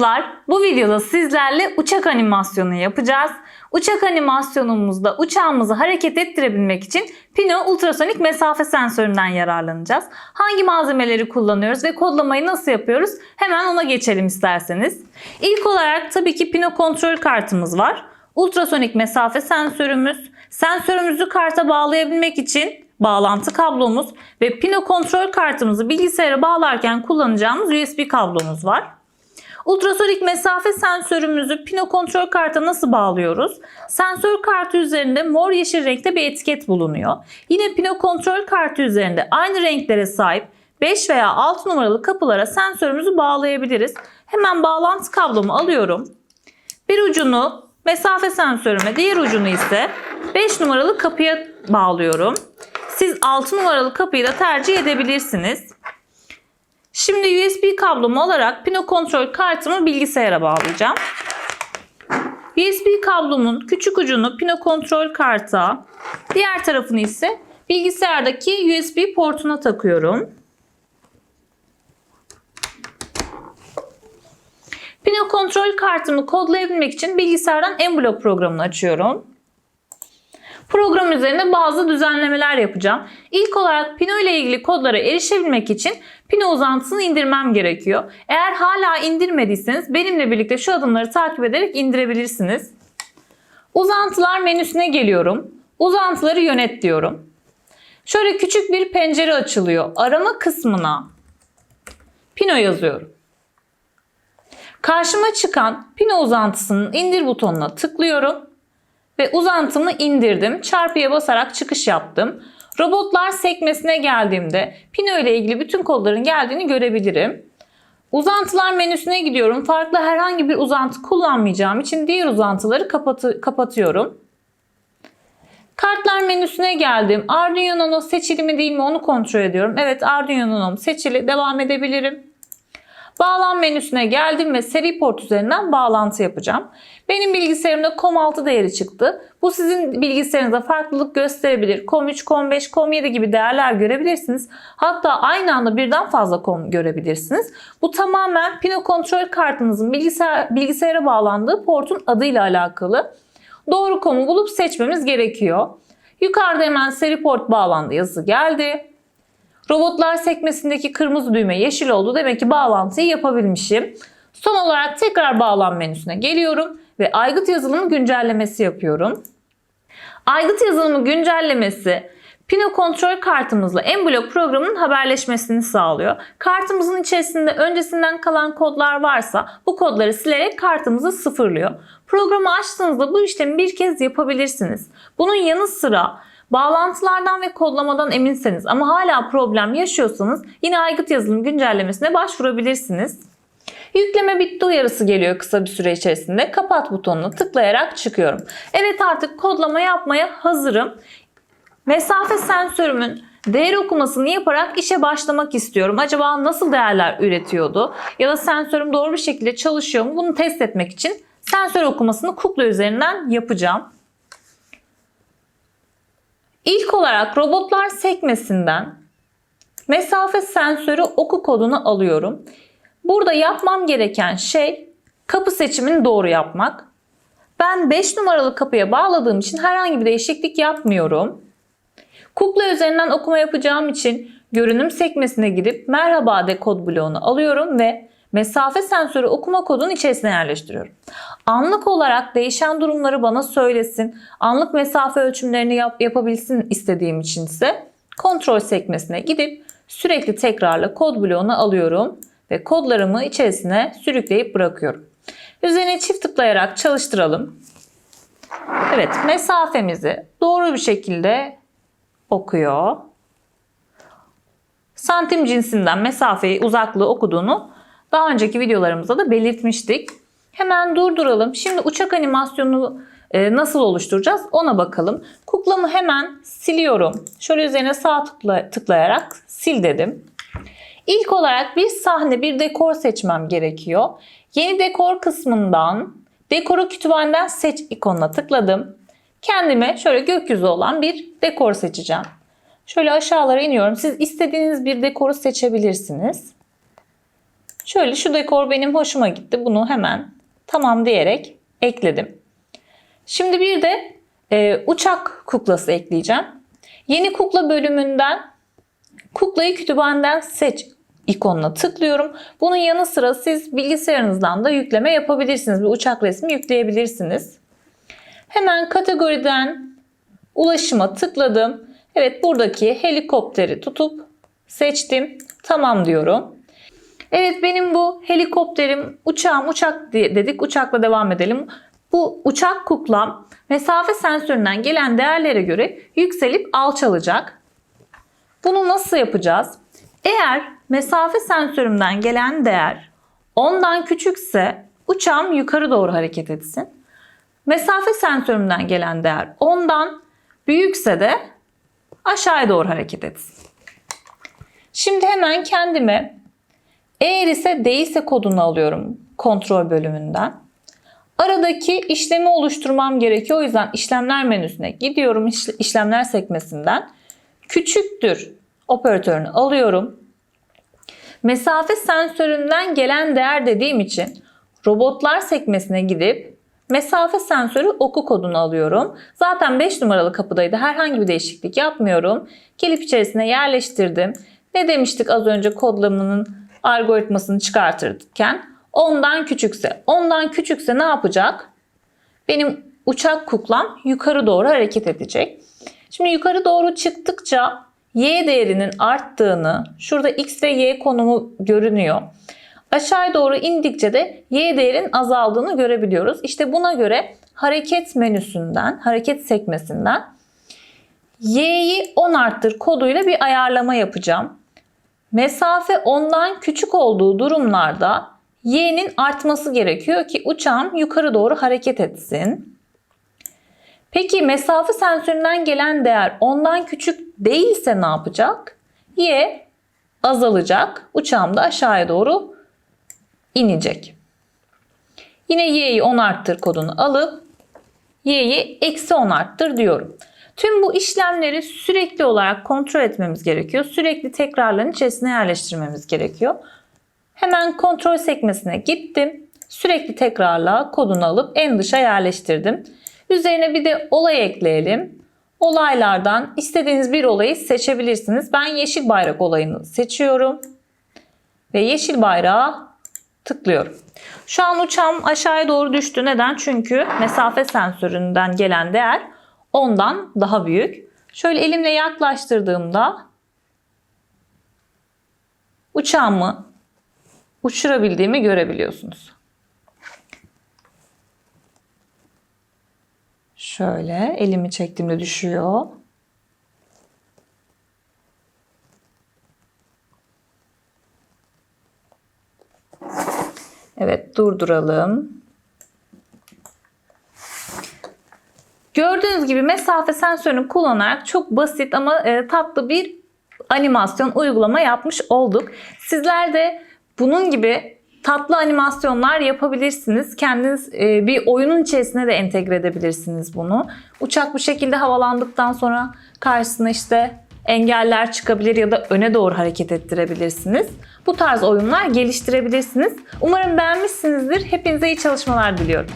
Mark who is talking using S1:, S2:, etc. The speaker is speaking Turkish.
S1: çocuklar, bu videoda sizlerle uçak animasyonu yapacağız. Uçak animasyonumuzda uçağımızı hareket ettirebilmek için Pino ultrasonik mesafe sensöründen yararlanacağız. Hangi malzemeleri kullanıyoruz ve kodlamayı nasıl yapıyoruz? Hemen ona geçelim isterseniz. İlk olarak tabii ki Pino kontrol kartımız var. Ultrasonik mesafe sensörümüz, sensörümüzü karta bağlayabilmek için bağlantı kablomuz ve Pino kontrol kartımızı bilgisayara bağlarken kullanacağımız USB kablomuz var. Ultrasonik mesafe sensörümüzü Pino kontrol karta nasıl bağlıyoruz? Sensör kartı üzerinde mor yeşil renkte bir etiket bulunuyor. Yine Pino kontrol kartı üzerinde aynı renklere sahip 5 veya 6 numaralı kapılara sensörümüzü bağlayabiliriz. Hemen bağlantı kablomu alıyorum. Bir ucunu mesafe sensörüme, diğer ucunu ise 5 numaralı kapıya bağlıyorum. Siz 6 numaralı kapıyı da tercih edebilirsiniz. Şimdi USB kablomu alarak Pino kontrol kartımı bilgisayara bağlayacağım. USB kablomun küçük ucunu Pino kontrol karta, diğer tarafını ise bilgisayardaki USB portuna takıyorum. Pino kontrol kartımı kodlayabilmek için bilgisayardan Emblock programını açıyorum. Program üzerinde bazı düzenlemeler yapacağım. İlk olarak Pino ile ilgili kodlara erişebilmek için Pino uzantısını indirmem gerekiyor. Eğer hala indirmediyseniz benimle birlikte şu adımları takip ederek indirebilirsiniz. Uzantılar menüsüne geliyorum. Uzantıları yönet diyorum. Şöyle küçük bir pencere açılıyor. Arama kısmına Pino yazıyorum. Karşıma çıkan Pino uzantısının indir butonuna tıklıyorum. Ve uzantımı indirdim. Çarpıya basarak çıkış yaptım. Robotlar sekmesine geldiğimde Pino ile ilgili bütün kodların geldiğini görebilirim. Uzantılar menüsüne gidiyorum. Farklı herhangi bir uzantı kullanmayacağım için diğer uzantıları kapatıyorum. Kartlar menüsüne geldim. Arduino Uno seçili mi değil mi onu kontrol ediyorum. Evet, Arduino Uno seçili. Devam edebilirim. Bağlan menüsüne geldim ve seri port üzerinden bağlantı yapacağım. Benim bilgisayarımda COM6 değeri çıktı. Bu sizin bilgisayarınızda farklılık gösterebilir. COM3, COM5, COM7 gibi değerler görebilirsiniz. Hatta aynı anda birden fazla COM görebilirsiniz. Bu tamamen Pino kontrol kartınızın bilgisayara bağlandığı portun adıyla alakalı. Doğru COM'u bulup seçmemiz gerekiyor. Yukarıda hemen seri port bağlandı yazısı geldi. Robotlar sekmesindeki kırmızı düğme yeşil oldu. Demek ki bağlantıyı yapabilmişim. Son olarak tekrar bağlan menüsüne geliyorum ve aygıt yazılımı güncellemesi yapıyorum. Aygıt yazılımı güncellemesi Pino kontrol kartımızla Emblock programının haberleşmesini sağlıyor. Kartımızın içerisinde öncesinden kalan kodlar varsa bu kodları silerek kartımızı sıfırlıyor. Programı açtığınızda bu işlemi bir kez yapabilirsiniz. Bunun yanı sıra bağlantılardan ve kodlamadan eminseniz ama hala problem yaşıyorsanız yine aygıt yazılım güncellemesine başvurabilirsiniz. Yükleme bitti uyarısı geliyor kısa bir süre içerisinde. Kapat butonuna tıklayarak çıkıyorum. Evet, artık kodlama yapmaya hazırım. Mesafe sensörümün değer okumasını yaparak işe başlamak istiyorum. Acaba nasıl değerler üretiyordu? Ya da sensörüm doğru bir şekilde çalışıyor mu? Bunu test etmek için sensör okumasını kukla üzerinden yapacağım. İlk olarak robotlar sekmesinden mesafe sensörü oku kodunu alıyorum. Burada yapmam gereken şey kapı seçimini doğru yapmak. Ben 5 numaralı kapıya bağladığım için herhangi bir değişiklik yapmıyorum. Kukla üzerinden okuma yapacağım için görünüm sekmesine gidip merhaba de kod bloğunu alıyorum ve mesafe sensörü okuma kodunu içerisine yerleştiriyorum. Anlık olarak değişen durumları bana söylesin, anlık mesafe ölçümlerini yapabilsin istediğim için ise kontrol sekmesine gidip sürekli tekrarla kod bloğunu alıyorum ve kodlarımı içerisine sürükleyip bırakıyorum. Üzerine çift tıklayarak çalıştıralım. Evet, mesafemizi doğru bir şekilde okuyor. Santim cinsinden mesafeyi, uzaklığı okuduğunu daha önceki videolarımızda da belirtmiştik. Hemen durduralım. Şimdi uçak animasyonunu nasıl oluşturacağız ona bakalım. Kuklamı hemen siliyorum. Şöyle üzerine sağ tıklayarak sil dedim. İlk olarak bir sahne, bir dekor seçmem gerekiyor. Yeni dekor kısmından dekoru kütüphaneden seç ikonuna tıkladım. Kendime şöyle gökyüzü olan bir dekor seçeceğim. Şöyle aşağılara iniyorum. Siz istediğiniz bir dekoru seçebilirsiniz. Şöyle şu dekor benim hoşuma gitti. Bunu hemen tamam diyerek ekledim. Şimdi bir de uçak kuklası ekleyeceğim. Yeni kukla bölümünden kuklayı kütüphaneden seç ikonuna tıklıyorum. Bunun yanı sıra siz bilgisayarınızdan da yükleme yapabilirsiniz. Bir uçak resmi yükleyebilirsiniz. Hemen kategoriden ulaşıma tıkladım. Evet, buradaki helikopteri tutup seçtim. Tamam diyorum. Evet, benim bu helikopterim, uçağım, uçak dedik. Uçakla devam edelim. Bu uçak kuklam mesafe sensöründen gelen değerlere göre yükselip alçalacak. Bunu nasıl yapacağız? Eğer mesafe sensörümden gelen değer 10'dan küçükse uçağım yukarı doğru hareket etsin. Mesafe sensörümden gelen değer 10'dan büyükse de aşağıya doğru hareket etsin. Şimdi hemen kendime eğer ise değilse kodunu alıyorum kontrol bölümünden. Aradaki işlemi oluşturmam gerekiyor. O yüzden işlemler menüsüne gidiyorum. İşlemler sekmesinden küçüktür operatörünü alıyorum. Mesafe sensöründen gelen değer dediğim için robotlar sekmesine gidip mesafe sensörü oku kodunu alıyorum. Zaten 5 numaralı kapıdaydı. Herhangi bir değişiklik yapmıyorum. Gelip içerisine yerleştirdim. Ne demiştik az önce kodlamanın algoritmasını çıkartırken? 10'dan küçükse. 10'dan küçükse ne yapacak? Benim uçak kuklam yukarı doğru hareket edecek. Şimdi yukarı doğru çıktıkça y değerinin arttığını, şurada x ve y konumu görünüyor. Aşağı doğru indikçe de y değerinin azaldığını görebiliyoruz. İşte buna göre hareket menüsünden, hareket sekmesinden y'yi 10 arttır koduyla bir ayarlama yapacağım. Mesafe 10'dan küçük olduğu durumlarda y'nin artması gerekiyor ki uçağım yukarı doğru hareket etsin. Peki mesafe sensöründen gelen değer 10'dan küçük değilse ne yapacak? Y azalacak. Uçağım da aşağıya doğru inecek. Yine y'yi 10 arttır kodunu alıp y'yi eksi 10 arttır diyorum. Tüm bu işlemleri sürekli olarak kontrol etmemiz gerekiyor. Sürekli tekrarların içerisine yerleştirmemiz gerekiyor. Hemen kontrol sekmesine gittim. Sürekli tekrarla kodunu alıp en dışa yerleştirdim. Üzerine bir de olay ekleyelim. Olaylardan istediğiniz bir olayı seçebilirsiniz. Ben yeşil bayrak olayını seçiyorum. Ve yeşil bayrağa tıklıyorum. Şu an uçağım aşağıya doğru düştü. Neden? Çünkü mesafe sensöründen gelen değer 10'dan daha büyük. Şöyle elimle yaklaştırdığımda uçağımı uçurabildiğimi görebiliyorsunuz. Şöyle elimi çektiğimde düşüyor. Evet, durduralım. Gördüğünüz gibi mesafe sensörünü kullanarak çok basit ama tatlı bir animasyon uygulama yapmış olduk. Sizler de bunun gibi tatlı animasyonlar yapabilirsiniz. Kendiniz bir oyunun içerisine de entegre edebilirsiniz bunu. Uçak bu şekilde havalandıktan sonra karşısına işte engeller çıkabilir ya da öne doğru hareket ettirebilirsiniz. Bu tarz oyunlar geliştirebilirsiniz. Umarım beğenmişsinizdir. Hepinize iyi çalışmalar diliyorum.